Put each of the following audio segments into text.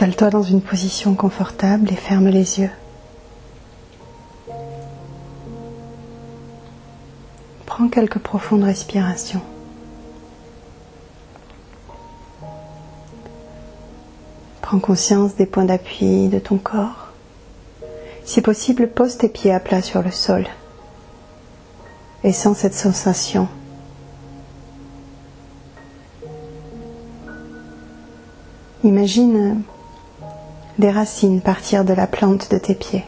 Installe-toi dans une position confortable et ferme les yeux. Prends quelques profondes respirations. Prends conscience des points d'appui de ton corps. Si possible, pose tes pieds à plat sur le sol et sens cette sensation. Imagine des racines partir de la plante de tes pieds,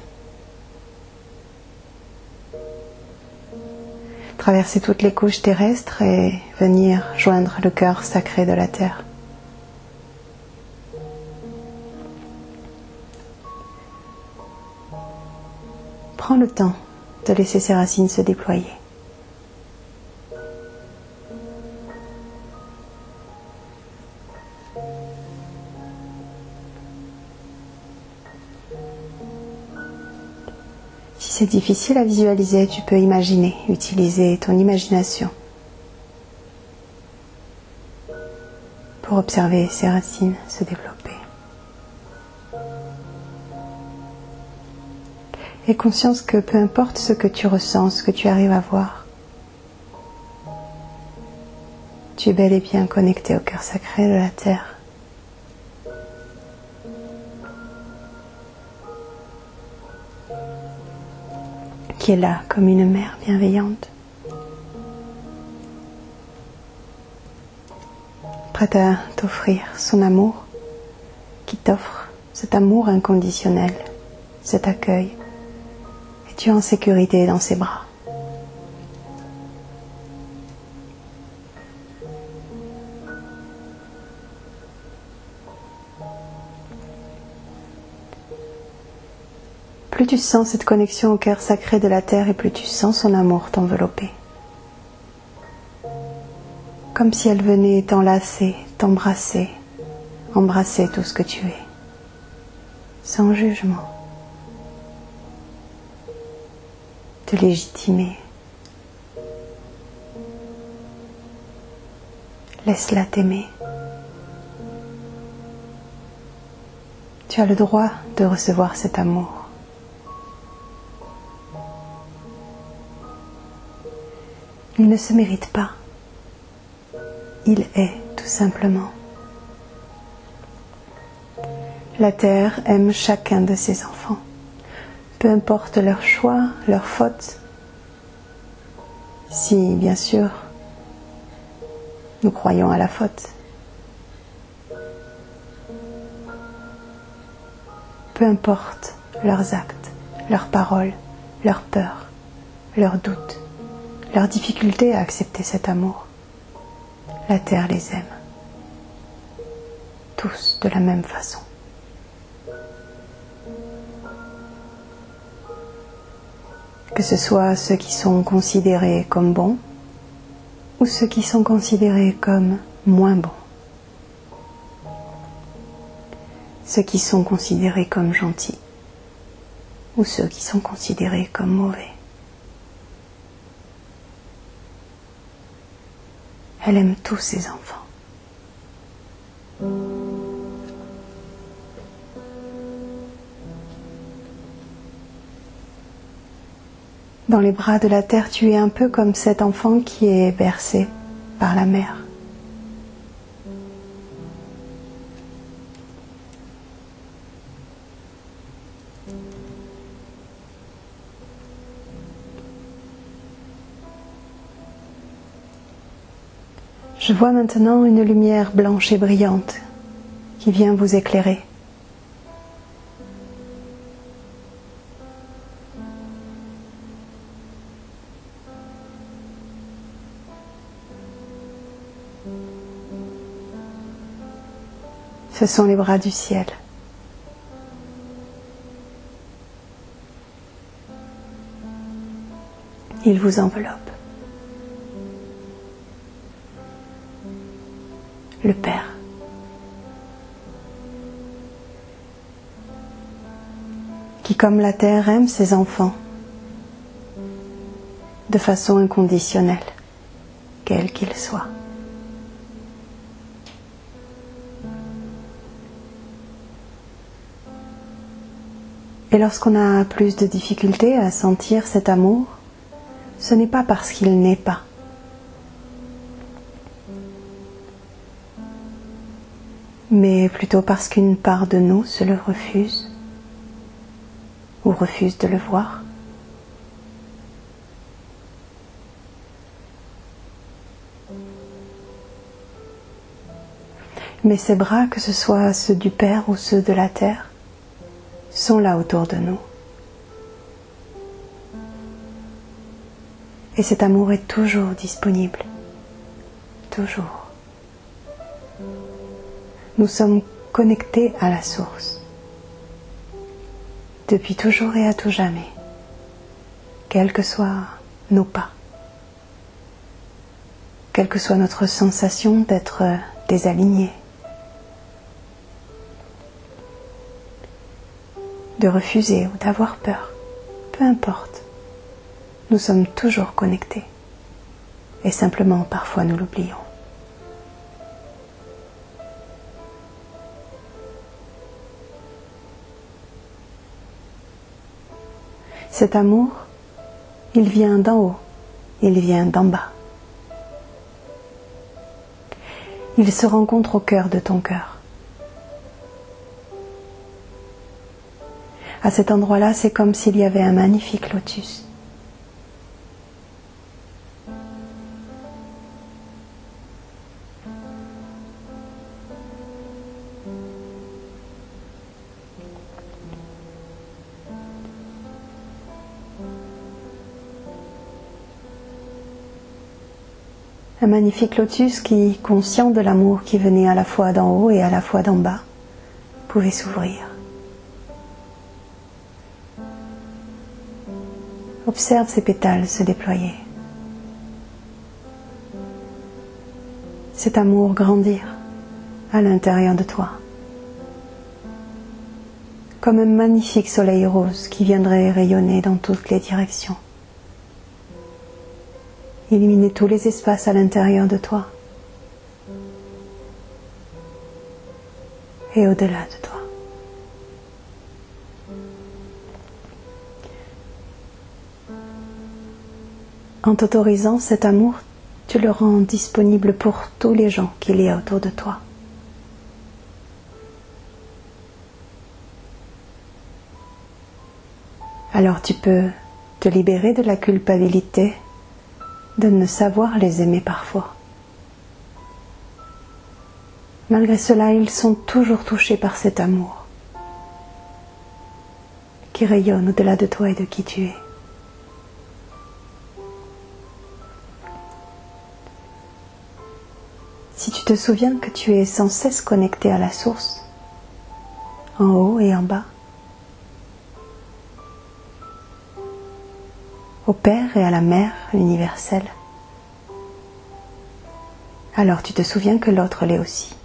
traverser toutes les couches terrestres et venir joindre le cœur sacré de la terre. Prends le temps de laisser ces racines se déployer. Si c'est difficile à visualiser, tu peux imaginer, utiliser ton imagination pour observer ces racines se développer. Aie conscience que peu importe ce que tu ressens, ce que tu arrives à voir, tu es bel et bien connecté au cœur sacré de la terre. Qui est là comme une mère bienveillante, prête à t'offrir son amour, qui t'offre cet amour inconditionnel, cet accueil, et tu es en sécurité dans ses bras. Plus tu sens cette connexion au cœur sacré de la terre et plus tu sens son amour t'envelopper. Comme si elle venait t'enlacer, t'embrasser, embrasser tout ce que tu es, sans jugement, te légitimer. Laisse-la t'aimer. Tu as le droit de recevoir cet amour. Il ne se mérite pas. Il est tout simplement. La terre aime chacun de ses enfants. Peu importe leurs choix, leurs fautes. Si, bien sûr, nous croyons à la faute. Peu importe leurs actes, leurs paroles, leurs peurs, leurs doutes, leur difficulté à accepter cet amour. La terre les aime, tous de la même façon. Que ce soit ceux qui sont considérés comme bons ou ceux qui sont considérés comme moins bons. Ceux qui sont considérés comme gentils ou ceux qui sont considérés comme mauvais. Elle aime tous ses enfants. Dans les bras de la terre, tu es un peu comme cet enfant qui est bercé par la mère. Je vois maintenant une lumière blanche et brillante qui vient vous éclairer. Ce sont les bras du ciel. Ils vous enveloppent. Le Père. Qui, comme la terre, aime ses enfants de façon inconditionnelle, quels qu'ils soient. Et lorsqu'on a plus de difficultés à sentir cet amour, ce n'est pas parce qu'il n'est pas. Mais plutôt parce qu'une part de nous se le refuse ou refuse de le voir. Mais ces bras, que ce soit ceux du Père ou ceux de la terre, sont là autour de nous. Et cet amour est toujours disponible. Toujours. Nous sommes connectés à la source. Depuis toujours et à tout jamais. Quels que soient nos pas. Quelle que soit notre sensation d'être désalignés. De refuser ou d'avoir peur. Peu importe. Nous sommes toujours connectés. Et simplement, parfois, nous l'oublions. Cet amour, il vient d'en haut, il vient d'en bas. Il se rencontre au cœur de ton cœur. À cet endroit-là, c'est comme s'il y avait un magnifique lotus. Un magnifique lotus qui, conscient de l'amour qui venait à la fois d'en haut et à la fois d'en bas, pouvait s'ouvrir. Observe ces pétales se déployer. Cet amour grandir à l'intérieur de toi. Comme un magnifique soleil rose qui viendrait rayonner dans toutes les directions. Illuminer tous les espaces à l'intérieur de toi. Et au-delà de toi. En t'autorisant cet amour, tu le rends disponible pour tous les gens qu'il y a autour de toi. Alors tu peux te libérer de la culpabilité de ne savoir les aimer parfois. Malgré cela, ils sont toujours touchés par cet amour qui rayonne au-delà de toi et de qui tu es. Si tu te souviens que tu es sans cesse connecté à la source, en haut et en bas, au Père et à la Mère universelle, alors tu te souviens que l'autre l'est aussi.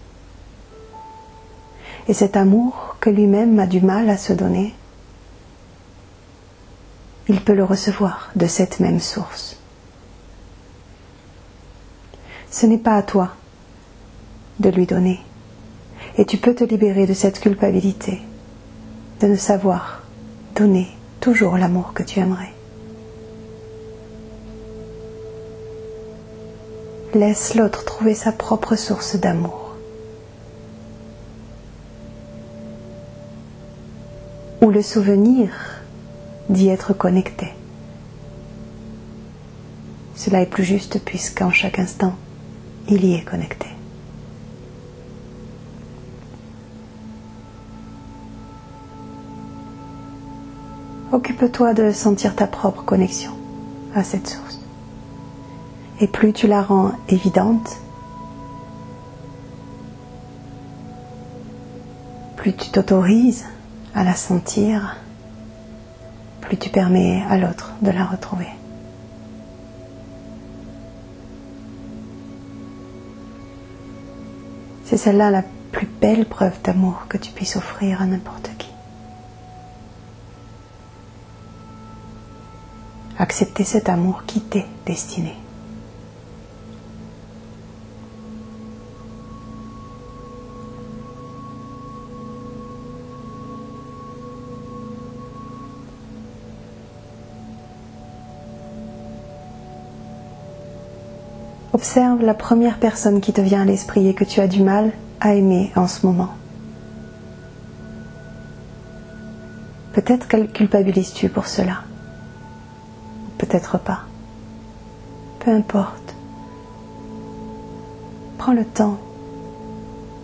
Et cet amour que lui-même a du mal à se donner, il peut le recevoir de cette même source. Ce n'est pas à toi de lui donner. Et tu peux te libérer de cette culpabilité, de ne savoir donner toujours l'amour que tu aimerais. Laisse l'autre trouver sa propre source d'amour. Ou le souvenir d'y être connecté. Cela est plus juste puisqu'en chaque instant, il y est connecté. Occupe-toi de sentir ta propre connexion à cette source. Et plus tu la rends évidente, plus tu t'autorises à la sentir, plus tu permets à l'autre de la retrouver. C'est celle-là la plus belle preuve d'amour que tu puisses offrir à n'importe qui. Accepter cet amour qui t'est destiné. Observe la première personne qui te vient à l'esprit et que tu as du mal à aimer en ce moment. Peut-être culpabilises-tu pour cela. Peut-être pas. Peu importe. Prends le temps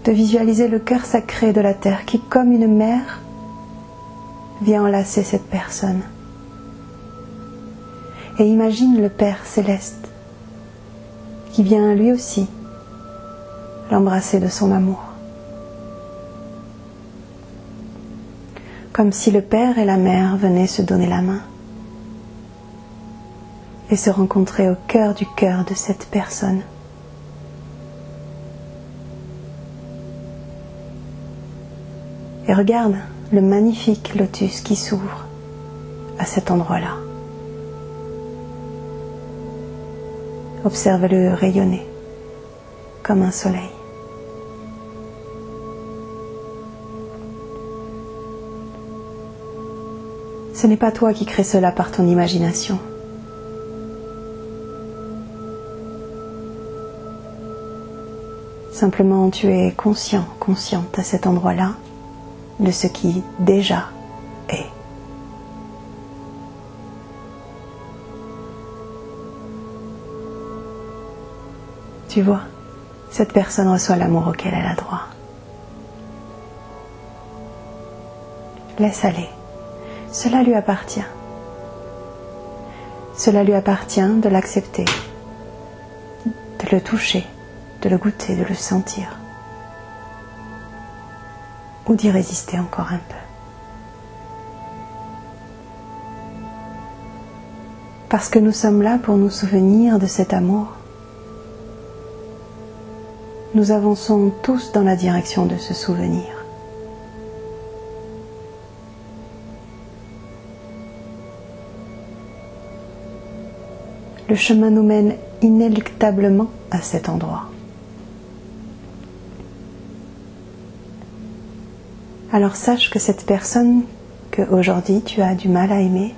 de visualiser le cœur sacré de la terre qui, comme une mère, vient enlacer cette personne. Et imagine le Père céleste qui vient lui aussi l'embrasser de son amour. Comme si le Père et la Mère venaient se donner la main et se rencontrer au cœur du cœur de cette personne. Et regarde le magnifique lotus qui s'ouvre à cet endroit-là. Observe-le rayonner comme un soleil. Ce n'est pas toi qui crée cela par ton imagination. Simplement, tu es conscient, consciente à cet endroit-là de ce qui déjà est. Tu vois, cette personne reçoit l'amour auquel elle a droit. Laisse aller. Cela lui appartient. Cela lui appartient de l'accepter, de le toucher, de le goûter, de le sentir, ou d'y résister encore un peu. Parce que nous sommes là pour nous souvenir de cet amour, nous avançons tous dans la direction de ce souvenir. Le chemin nous mène inéluctablement à cet endroit. Alors sache que cette personne que aujourd'hui tu as du mal à aimer,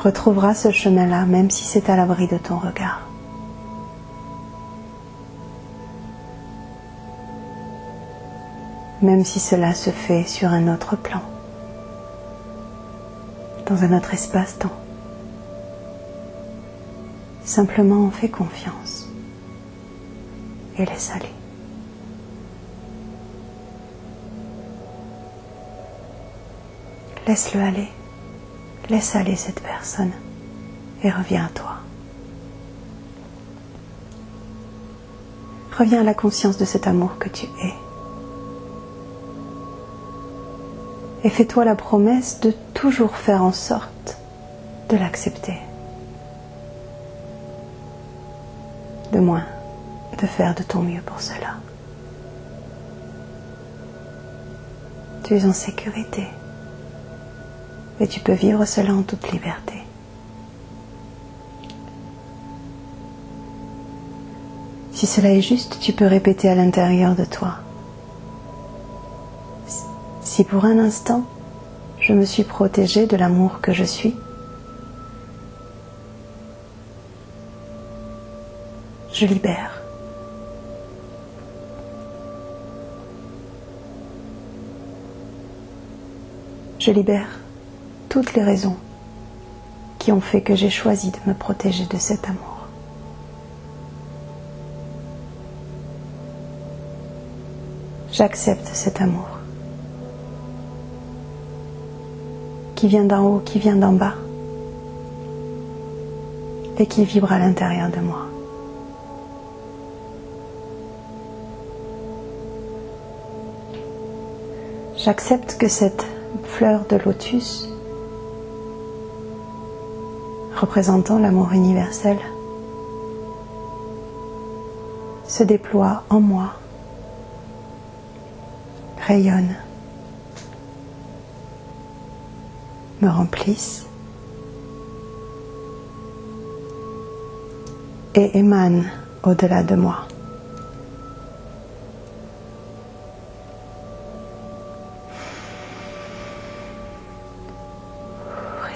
retrouvera ce chemin-là, même si c'est à l'abri de ton regard. Même si cela se fait sur un autre plan, dans un autre espace-temps. Simplement fais confiance et laisse aller. Laisse-le aller. Laisse aller cette personne et reviens à toi. Reviens à la conscience de cet amour que tu es. Et fais-toi la promesse de toujours faire en sorte de l'accepter. De moins, de faire de ton mieux pour cela. Tu es en sécurité. Et tu peux vivre cela en toute liberté. Si cela est juste, tu peux répéter à l'intérieur de toi. Si pour un instant, je me suis protégée de l'amour que je suis, je libère. Je libère toutes les raisons qui ont fait que j'ai choisi de me protéger de cet amour. J'accepte cet amour qui vient d'en haut, qui vient d'en bas et qui vibre à l'intérieur de moi. J'accepte que cette fleur de lotus représentant l'amour universel se déploie en moi, rayonne, me remplisse et émane au-delà de moi.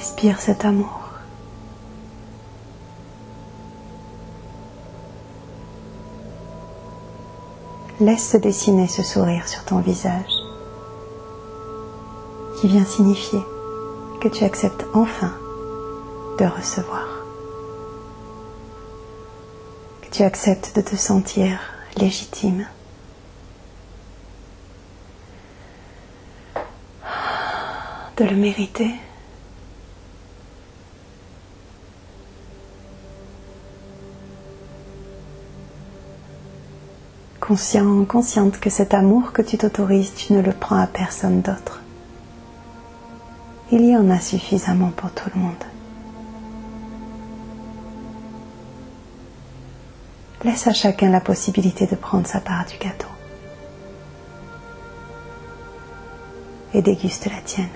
Respire cet amour. Laisse se dessiner ce sourire sur ton visage qui vient signifier que tu acceptes enfin de recevoir, que tu acceptes de te sentir légitime, de le mériter. Consciente que cet amour que tu t'autorises, tu ne le prends à personne d'autre. Il y en a suffisamment pour tout le monde. Laisse à chacun la possibilité de prendre sa part du gâteau. Et déguste la tienne.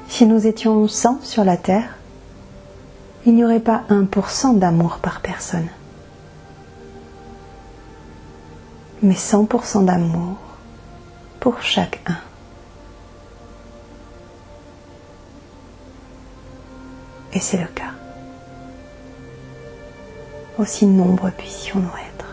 Si nous étions 100 sur la terre, il n'y aurait pas 1% d'amour par personne, mais 100% d'amour pour chacun. Et c'est le cas. Aussi nombreux puissions-nous être.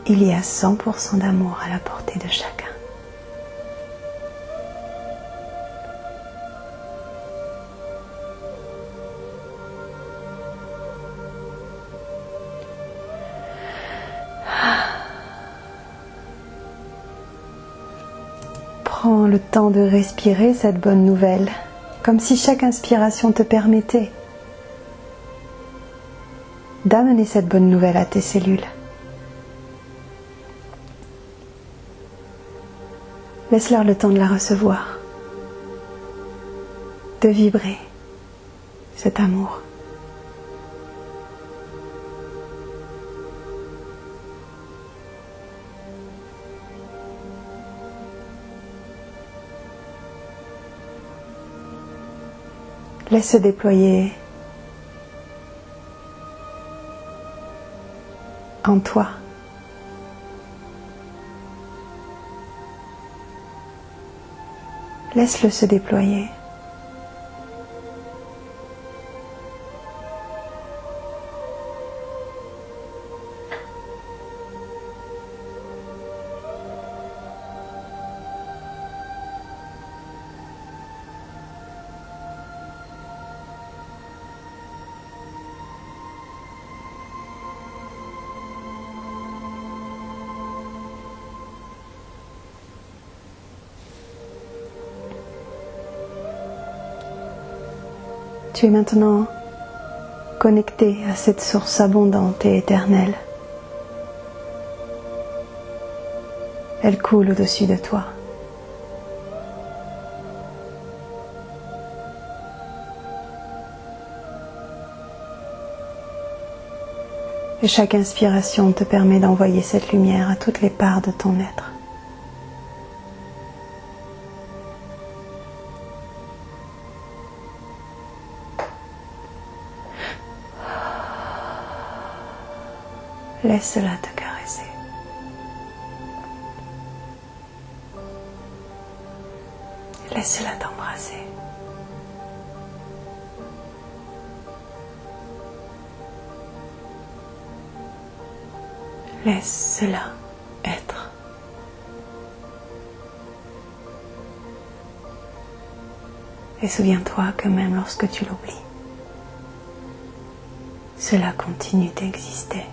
Il y a 100% d'amour à la portée de chacun. Prends le temps de respirer cette bonne nouvelle, comme si chaque inspiration te permettait d'amener cette bonne nouvelle à tes cellules. Laisse-leur le temps de la recevoir, de vibrer cet amour. Laisse se déployer en toi. Laisse-le se déployer. Tu es maintenant connecté à cette source abondante et éternelle. Elle coule au-dessus de toi. Et chaque inspiration te permet d'envoyer cette lumière à toutes les parts de ton être. Laisse-la te caresser. Laisse-la t'embrasser. Laisse-la être. Et souviens-toi que même lorsque tu l'oublies, cela continue d'exister.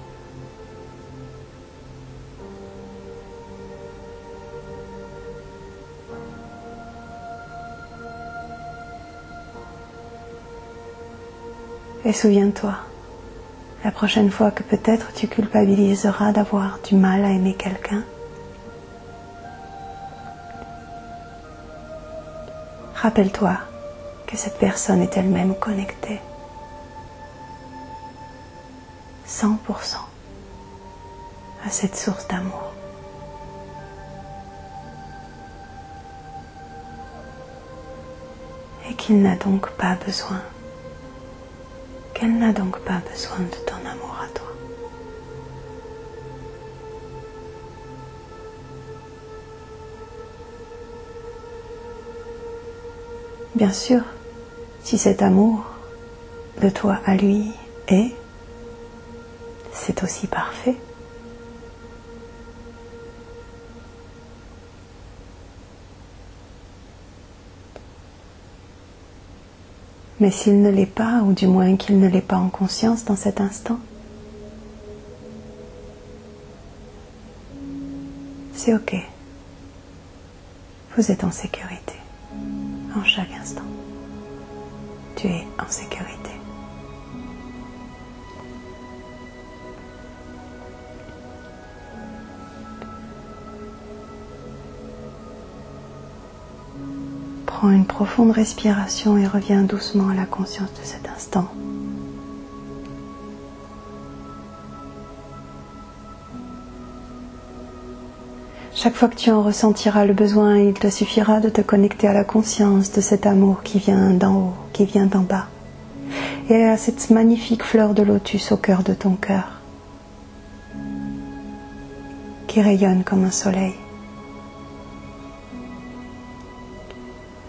Et souviens-toi, la prochaine fois que peut-être tu culpabiliseras d'avoir du mal à aimer quelqu'un, rappelle-toi que cette personne est elle-même connectée 100% à cette source d'amour. Et qu'il n'a donc pas besoin, qu'elle n'a donc pas besoin de ton amour à toi. Bien sûr, si cet amour de toi à lui est, c'est aussi parfait. Mais s'il ne l'est pas, ou du moins qu'il ne l'est pas en conscience dans cet instant, c'est ok. Vous êtes en sécurité, en chaque instant. Tu es en sécurité. Prends une profonde respiration et reviens doucement à la conscience de cet instant. Chaque fois que tu en ressentiras le besoin, il te suffira de te connecter à la conscience de cet amour qui vient d'en haut, qui vient d'en bas, et à cette magnifique fleur de lotus au cœur de ton cœur, qui rayonne comme un soleil.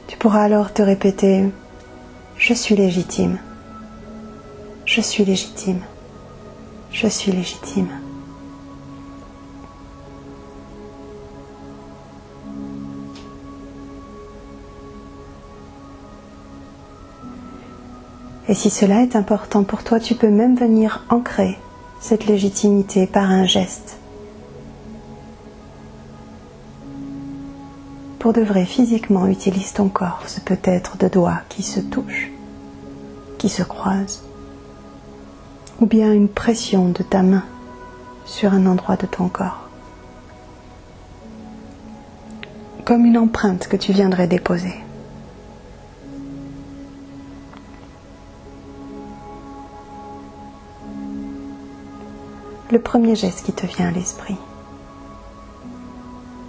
Tu pourras alors te répéter « Je suis légitime, je suis légitime, je suis légitime ». Et si cela est important pour toi, tu peux même venir ancrer cette légitimité par un geste. Pour de vrai, physiquement, utilise ton corps. Ce peut être de doigts qui se touchent, qui se croisent, ou bien une pression de ta main sur un endroit de ton corps, comme une empreinte que tu viendrais déposer. Le premier geste qui te vient à l'esprit,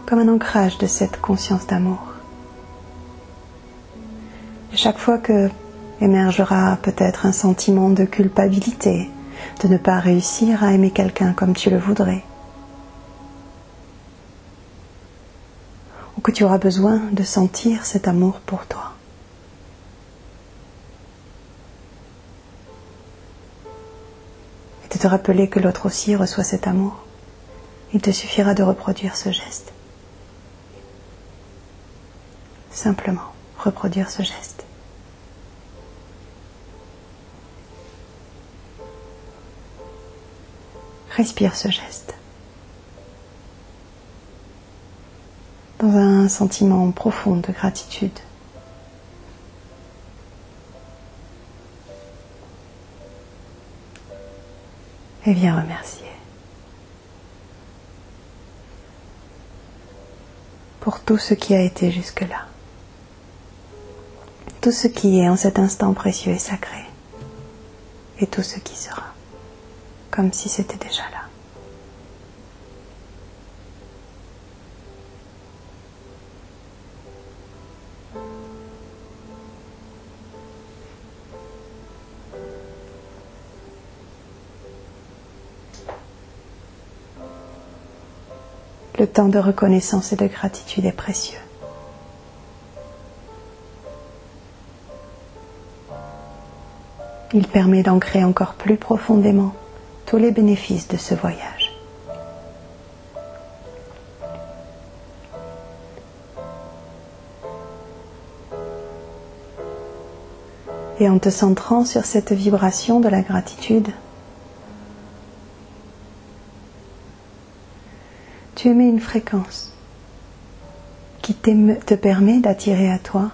comme un ancrage de cette conscience d'amour. Et chaque fois que émergera peut-être un sentiment de culpabilité, de ne pas réussir à aimer quelqu'un comme tu le voudrais, ou que tu auras besoin de sentir cet amour pour toi, et de te rappeler que l'autre aussi reçoit cet amour, il te suffira de reproduire ce geste. Simplement reproduire ce geste. Respire ce geste. Dans un sentiment profond de gratitude. Et viens remercier pour tout ce qui a été jusque-là. Tout ce qui est en cet instant précieux et sacré, et tout ce qui sera, comme si c'était déjà là. Le temps de reconnaissance et de gratitude est précieux. Il permet d'ancrer encore plus profondément tous les bénéfices de ce voyage. Et en te centrant sur cette vibration de la gratitude, tu émets une fréquence qui te permet d'attirer à toi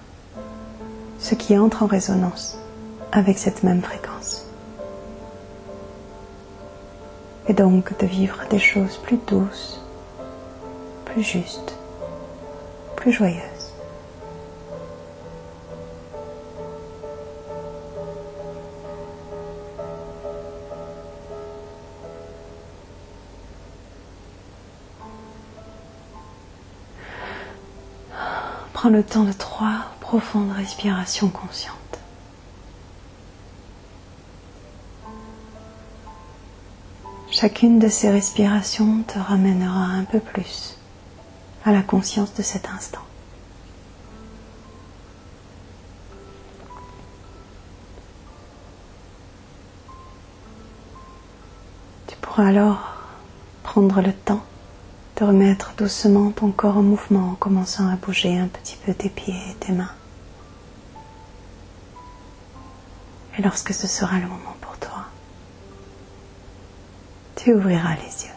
ce qui entre en résonance avec cette même fréquence. Et donc de vivre des choses plus douces, plus justes, plus joyeuses. Prends le temps de 3 profondes respirations conscientes. Chacune de ces respirations te ramènera un peu plus à la conscience de cet instant. pour alors prendre le temps de remettre doucement ton corps en mouvement en commençant à bouger un petit peu tes pieds et tes mains. Et lorsque ce sera le moment pour toi, tu ouvriras les yeux.